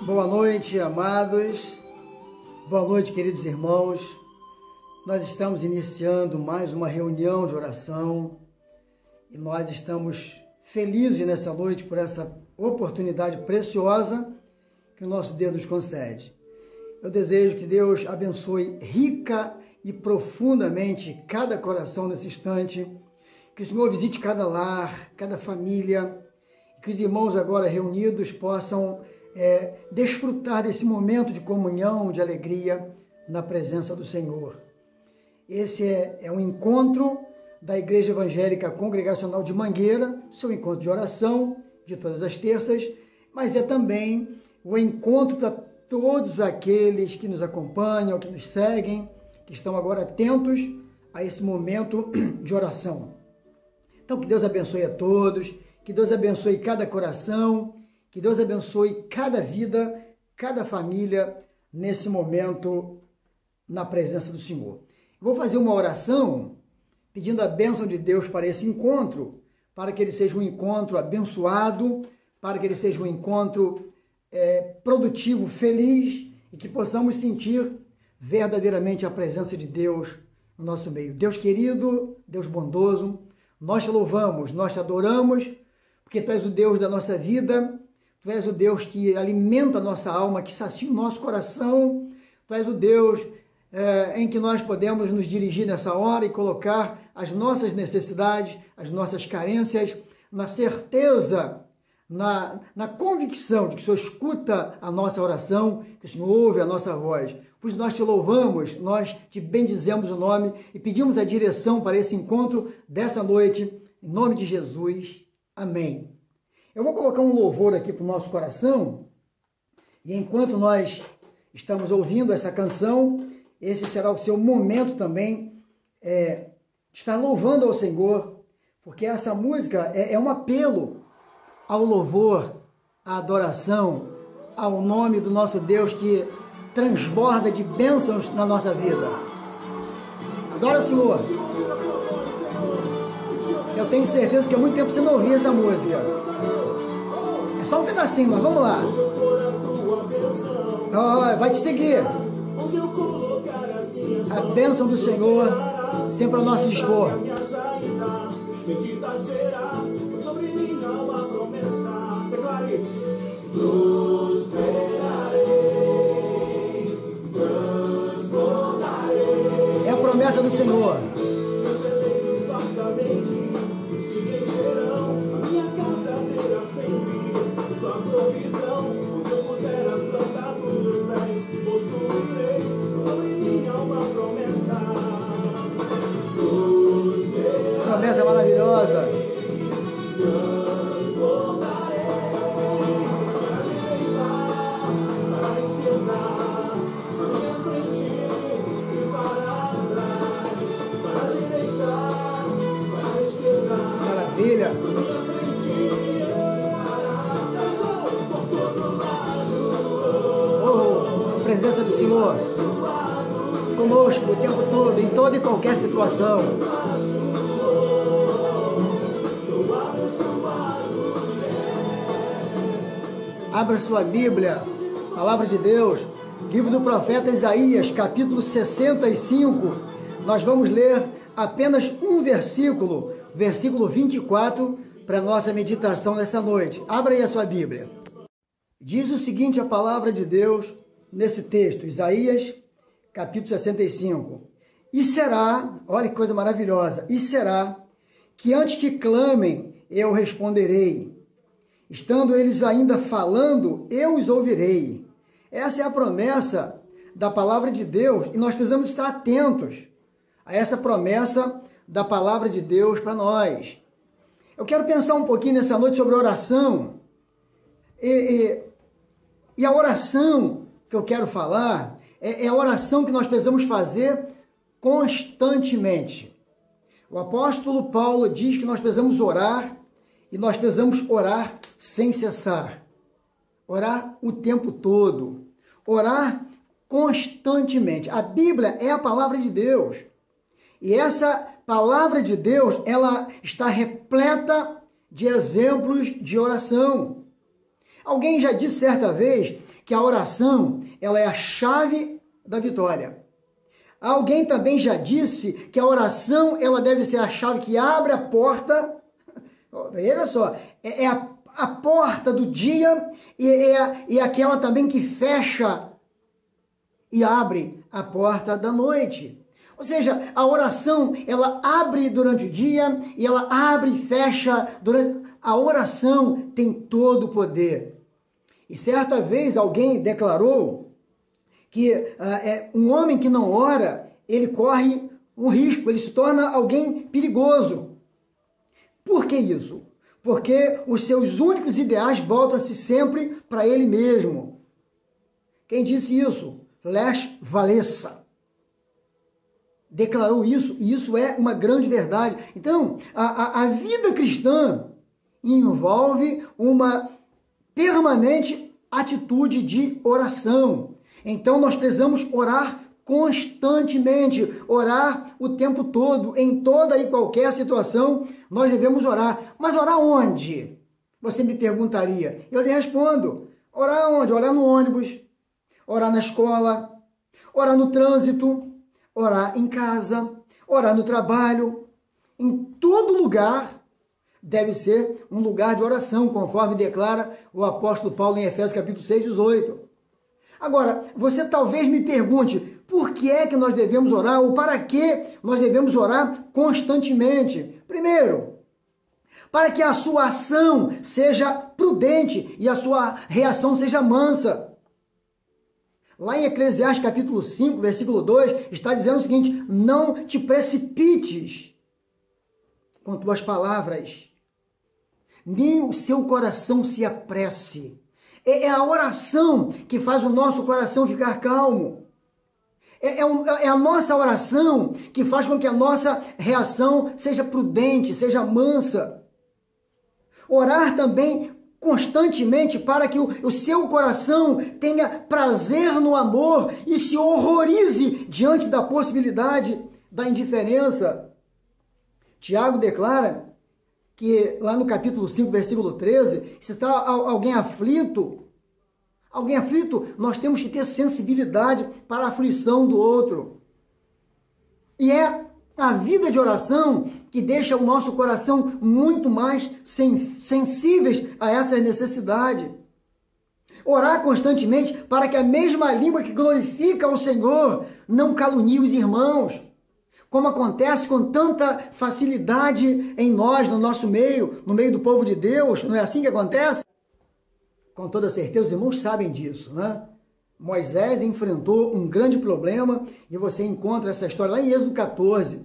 Boa noite, amados. Boa noite, queridos irmãos. Nós estamos iniciando mais uma reunião de oração e nós estamos felizes nessa noite por essa oportunidade preciosa que o nosso Deus nos concede. Eu desejo que Deus abençoe rica e profundamente cada coração nesse instante, que o Senhor visite cada lar, cada família, que os irmãos agora reunidos possam desfrutar desse momento de comunhão, de alegria na presença do Senhor. Esse é um encontro da Igreja Evangélica Congregacional de Mangueira, seu encontro de oração de todas as terças, mas é também o encontro para todos aqueles que nos acompanham, que nos seguem, que estão agora atentos a esse momento de oração. Então, que Deus abençoe a todos, que Deus abençoe cada coração, que Deus abençoe cada vida, cada família nesse momento na presença do Senhor. Eu vou fazer uma oração pedindo a bênção de Deus para esse encontro, para que ele seja um encontro abençoado, para que ele seja um encontro produtivo, feliz e que possamos sentir verdadeiramente a presença de Deus no nosso meio. Deus querido, Deus bondoso, nós te louvamos, nós te adoramos, porque Tu és o Deus da nossa vida, Tu és o Deus que alimenta a nossa alma, que sacia o nosso coração, Tu és o Deus em que nós podemos nos dirigir nessa hora e colocar as nossas necessidades, as nossas carências, na certeza, na convicção de que o Senhor escuta a nossa oração, que o Senhor ouve a nossa voz. Por isso nós te louvamos, nós te bendizemos o nome e pedimos a direção para esse encontro dessa noite, em nome de Jesus. Amém. Eu vou colocar um louvor aqui para o nosso coração e enquanto nós estamos ouvindo essa canção, esse será o seu momento também de estar louvando ao Senhor, porque essa música é um apelo ao louvor, à adoração, ao nome do nosso Deus que transborda de bênçãos na nossa vida. Adora o Senhor. Eu tenho certeza que há muito tempo você não ouvia essa música. É só um pedacinho, mas vamos lá. Vai te seguir. A bênção do Senhor sempre ao nosso dispor. É a promessa do Senhor. Promessa maravilhosa. Maravilha. A presença do Senhor conosco o tempo todo, em toda e qualquer situação. Abra sua Bíblia, Palavra de Deus, livro do profeta Isaías, capítulo 65. Nós vamos ler apenas um versículo, versículo 24, para nossa meditação nessa noite. Abra aí a sua Bíblia. Diz o seguinte a palavra de Deus nesse texto, Isaías, capítulo 65. E será, olha que coisa maravilhosa, e será que antes que clamem, eu responderei. Estando eles ainda falando, eu os ouvirei. Essa é a promessa da palavra de Deus e nós precisamos estar atentos a essa promessa da palavra de Deus para nós. Eu quero pensar um pouquinho nessa noite sobre oração. E a oração que eu quero falar é a oração que nós precisamos fazer constantemente. O apóstolo Paulo diz que nós precisamos orar e nós precisamos orar sem cessar. Orar o tempo todo. Orar constantemente. A Bíblia é a palavra de Deus. E essa palavra de Deus, ela está repleta de exemplos de oração. Alguém já disse certa vez que a oração, ela é a chave da vitória. Alguém também já disse que a oração, ela deve ser a chave que abre a porta, veja só, é a porta do dia e aquela também que fecha e abre a porta da noite. Ou seja, a oração, ela abre durante o dia e ela abre e fecha durante... A oração tem todo o poder. E certa vez alguém declarou que um homem que não ora, ele corre um risco, ele se torna alguém perigoso. Por que isso? Porque os seus únicos ideais voltam-se sempre para ele mesmo. Quem disse isso? Lech Walesa declarou isso, e isso é uma grande verdade. Então, a vida cristã envolve uma permanente atitude de oração. Então, nós precisamos orar constantemente, orar o tempo todo, em toda e qualquer situação, nós devemos orar. Mas orar onde? Você me perguntaria. Eu lhe respondo, orar onde? Orar no ônibus, orar na escola, orar no trânsito, orar em casa, orar no trabalho. Em todo lugar deve ser um lugar de oração, conforme declara o apóstolo Paulo em Efésios capítulo 6, 18. Agora, você talvez me pergunte, por que é que nós devemos orar, ou para que nós devemos orar constantemente? Primeiro, para que a sua ação seja prudente e a sua reação seja mansa. Lá em Eclesiastes capítulo 5, versículo 2, está dizendo o seguinte, não te precipites com tuas palavras, nem o seu coração se apresse. É a oração que faz o nosso coração ficar calmo. É a nossa oração que faz com que a nossa reação seja prudente, seja mansa. Orar também constantemente para que o seu coração tenha prazer no amor e se horrorize diante da possibilidade da indiferença. Tiago declara que lá no capítulo 5, versículo 13, se está alguém aflito, nós temos que ter sensibilidade para a aflição do outro. E é a vida de oração que deixa o nosso coração muito mais sensíveis a essas necessidades. Orar constantemente para que a mesma língua que glorifica o Senhor não calunie os irmãos, como acontece com tanta facilidade em nós, no nosso meio, no meio do povo de Deus. Não é assim que acontece? Com toda certeza, os irmãos sabem disso, né? Moisés enfrentou um grande problema e você encontra essa história lá em Êxodo 14,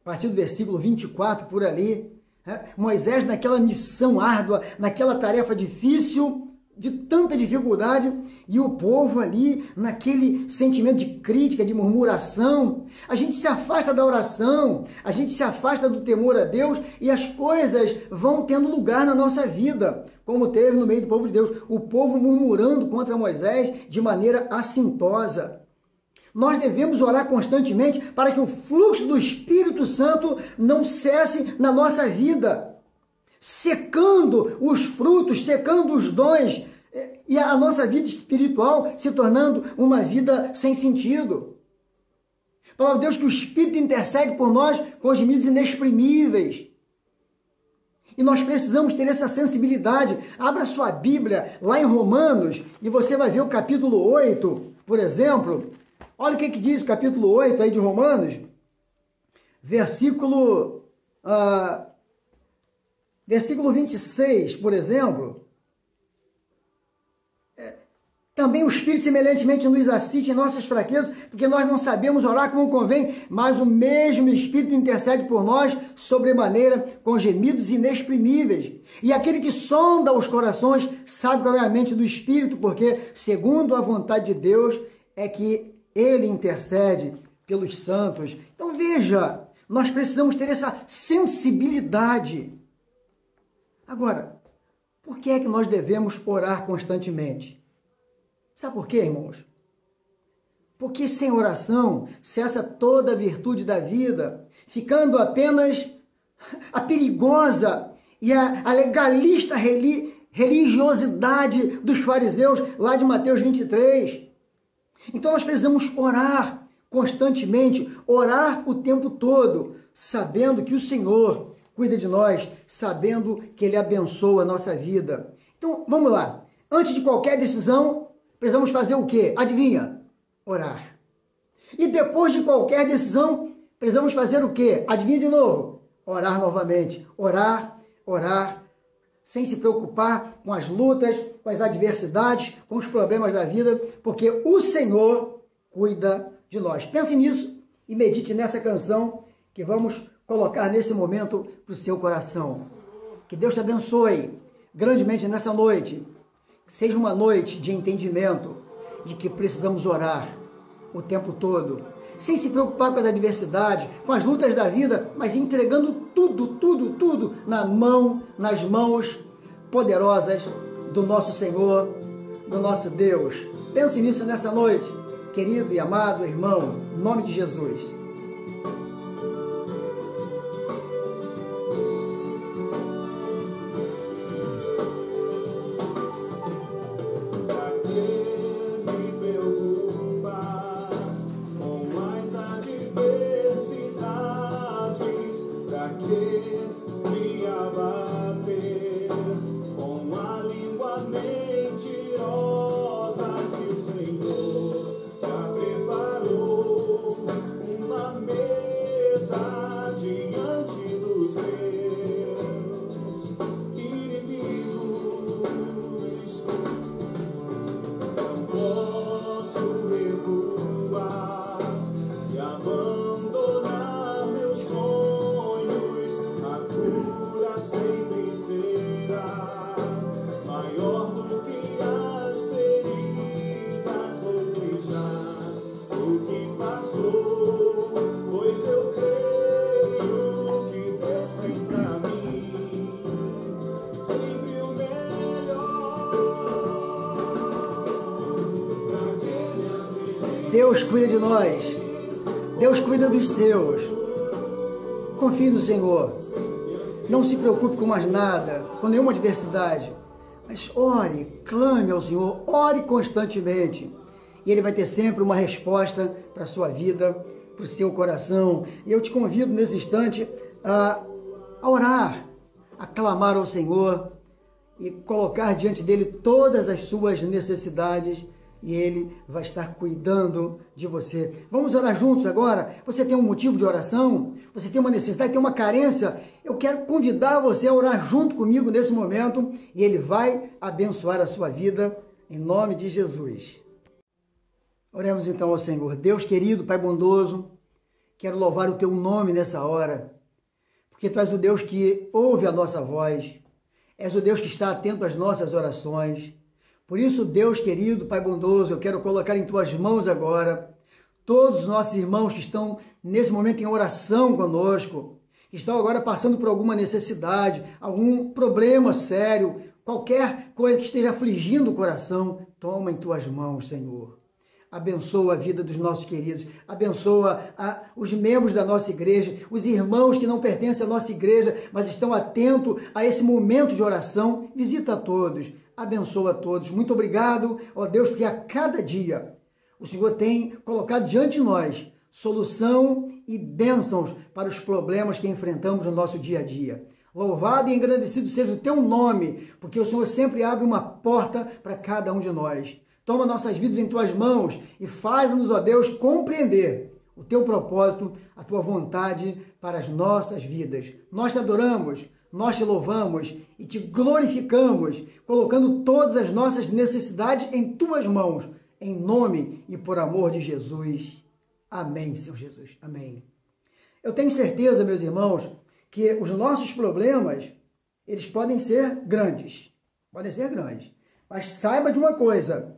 a partir do versículo 24, por ali. Moisés naquela missão árdua, naquela tarefa difícil, de tanta dificuldade, e o povo ali naquele sentimento de crítica, de murmuração. A gente se afasta da oração, a gente se afasta do temor a Deus e as coisas vão tendo lugar na nossa vida, como teve no meio do povo de Deus, o povo murmurando contra Moisés de maneira assintosa. Nós devemos orar constantemente para que o fluxo do Espírito Santo não cesse na nossa vida, secando os frutos, secando os dons, e a nossa vida espiritual se tornando uma vida sem sentido. A palavra de Deus que o Espírito intercede por nós com gemidos inexprimíveis. E nós precisamos ter essa sensibilidade. Abra sua Bíblia lá em Romanos e você vai ver o capítulo 8, por exemplo. Olha o que diz o capítulo 8 aí de Romanos, versículo 26, por exemplo. Também o Espírito semelhantemente nos assiste em nossas fraquezas, porque nós não sabemos orar como convém, mas o mesmo Espírito intercede por nós sobremaneira com gemidos inexprimíveis. E aquele que sonda os corações sabe qual é a mente do Espírito, porque segundo a vontade de Deus é que ele intercede pelos santos. Então veja, nós precisamos ter essa sensibilidade. Agora, por que é que nós devemos orar constantemente? Sabe por quê, irmãos? Porque sem oração cessa toda a virtude da vida, ficando apenas a perigosa e a legalista religiosidade dos fariseus, lá de Mateus 23. Então nós precisamos orar constantemente, orar o tempo todo, sabendo que o Senhor cuida de nós, sabendo que Ele abençoa a nossa vida. Então, vamos lá. Antes de qualquer decisão, precisamos fazer o quê? Adivinha? Orar. E depois de qualquer decisão, precisamos fazer o quê? Adivinha de novo? Orar novamente. Orar, orar, sem se preocupar com as lutas, com as adversidades, com os problemas da vida, porque o Senhor cuida de nós. Pense nisso e medite nessa canção que vamos colocar nesse momento para o seu coração. Que Deus te abençoe grandemente nessa noite. Que seja uma noite de entendimento de que precisamos orar o tempo todo, sem se preocupar com as adversidades, com as lutas da vida, mas entregando tudo nas mãos poderosas do nosso Senhor, do nosso Deus. Pense nisso nessa noite, querido e amado irmão, em nome de Jesus. Deus cuida de nós, Deus cuida dos seus. Confie no Senhor, não se preocupe com mais nada, com nenhuma adversidade, mas ore, clame ao Senhor, ore constantemente, e Ele vai ter sempre uma resposta para a sua vida, para o seu coração. E eu te convido nesse instante a orar, a clamar ao Senhor e colocar diante dEle todas as suas necessidades, e Ele vai estar cuidando de você. Vamos orar juntos agora? Você tem um motivo de oração? Você tem uma necessidade, tem uma carência? Eu quero convidar você a orar junto comigo nesse momento e Ele vai abençoar a sua vida em nome de Jesus. Oremos então ao Senhor. Deus querido, Pai bondoso, quero louvar o Teu nome nessa hora, porque Tu és o Deus que ouve a nossa voz, és o Deus que está atento às nossas orações. Por isso, Deus querido, Pai bondoso, eu quero colocar em Tuas mãos agora todos os nossos irmãos que estão nesse momento em oração conosco, que estão agora passando por alguma necessidade, algum problema sério, qualquer coisa que esteja afligindo o coração, toma em Tuas mãos, Senhor. Abençoa a vida dos nossos queridos, abençoa os membros da nossa igreja, os irmãos que não pertencem à nossa igreja, mas estão atentos a esse momento de oração. Visita a todos, abençoa a todos. Muito obrigado, ó Deus, porque a cada dia o Senhor tem colocado diante de nós solução e bênçãos para os problemas que enfrentamos no nosso dia a dia. Louvado e engrandecido seja o Teu nome, porque o Senhor sempre abre uma porta para cada um de nós. Toma nossas vidas em Tuas mãos e faz-nos, ó Deus, compreender o Teu propósito, a Tua vontade para as nossas vidas. Nós Te adoramos, nós Te louvamos e Te glorificamos, colocando todas as nossas necessidades em Tuas mãos, em nome e por amor de Jesus. Amém, Senhor Jesus. Amém. Eu tenho certeza, meus irmãos, que os nossos problemas, eles podem ser grandes, mas saiba de uma coisa: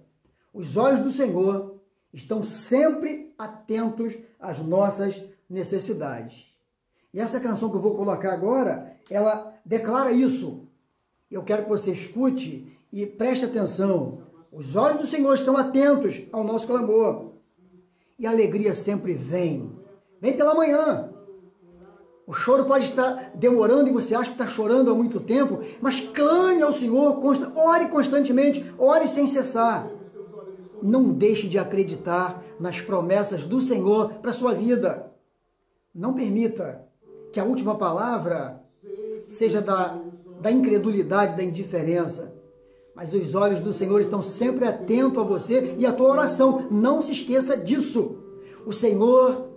os olhos do Senhor estão sempre atentos às nossas necessidades. E essa canção que eu vou colocar agora, ela declara isso. Eu quero que você escute e preste atenção. Os olhos do Senhor estão atentos ao nosso clamor. E a alegria sempre vem. Vem pela manhã. O choro pode estar demorando e você acha que está chorando há muito tempo, mas clame ao Senhor, ore constantemente, ore sem cessar. Não deixe de acreditar nas promessas do Senhor para a sua vida. Não permita que a última palavra seja da incredulidade, da indiferença. Mas os olhos do Senhor estão sempre atentos a você e à tua oração. Não se esqueça disso. O Senhor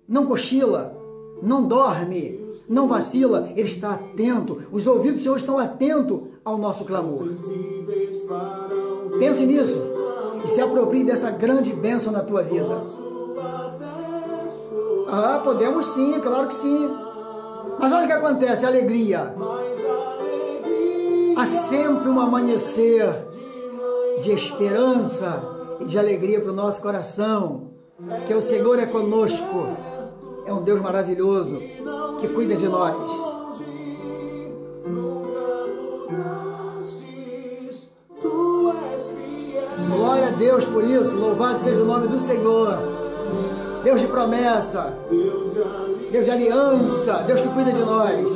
não cochila, não dorme, não vacila. Ele está atento. Os ouvidos do Senhor estão atentos ao nosso clamor. Pense nisso e se aproprie dessa grande bênção na tua vida. Ah, podemos sim, claro que sim. Mas olha o que acontece, alegria. Há sempre um amanhecer de esperança e de alegria para o nosso coração, que o Senhor é conosco, é um Deus maravilhoso, que cuida de nós. Glória a Deus por isso, louvado seja o nome do Senhor. Deus de promessa, Deus de aliança, Deus que cuida de nós.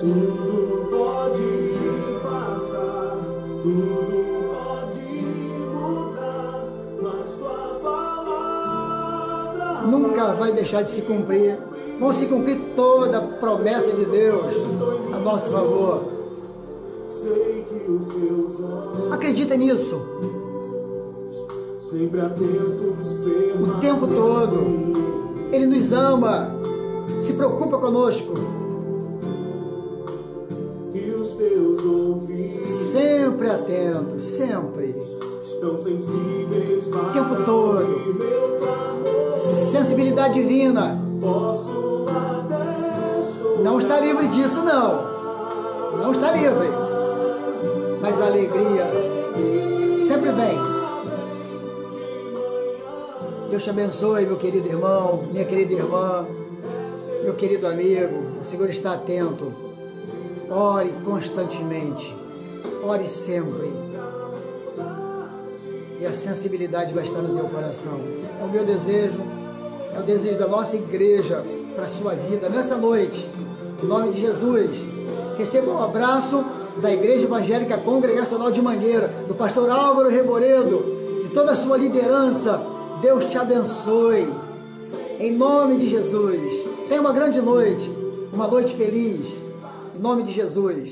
Tudo pode passar, tudo pode mudar, mas tua palavra nunca vai deixar de se cumprir. Vão se cumprir toda a promessa de Deus a nosso favor. Sei que os seus olhos Acredita nisso. sempre atentos O tempo todo. Ele nos ama, se preocupa conosco. e os teus ouvidos Sempre atento, sempre. estão sensíveis O para tempo todo. ouvir meu clamor. Sensibilidade divina. Posso até chorar, Não está livre disso, não. Não está livre. Mas a alegria sempre vem. Deus te abençoe, meu querido irmão, minha querida irmã, meu querido amigo. O Senhor está atento. Ore constantemente. Ore sempre. E a sensibilidade vai estar no teu coração. É o meu desejo, é o desejo da nossa igreja para a sua vida nessa noite. Em nome de Jesus. Receba um abraço da Igreja Evangélica Congregacional de Mangueira, do pastor Álvaro Reboredo, de toda a sua liderança. Deus te abençoe. Em nome de Jesus. Tenha uma grande noite, uma noite feliz. Em nome de Jesus.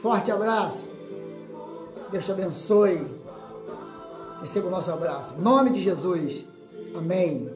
Forte abraço. Deus te abençoe. Receba o nosso abraço. Em nome de Jesus. Amém.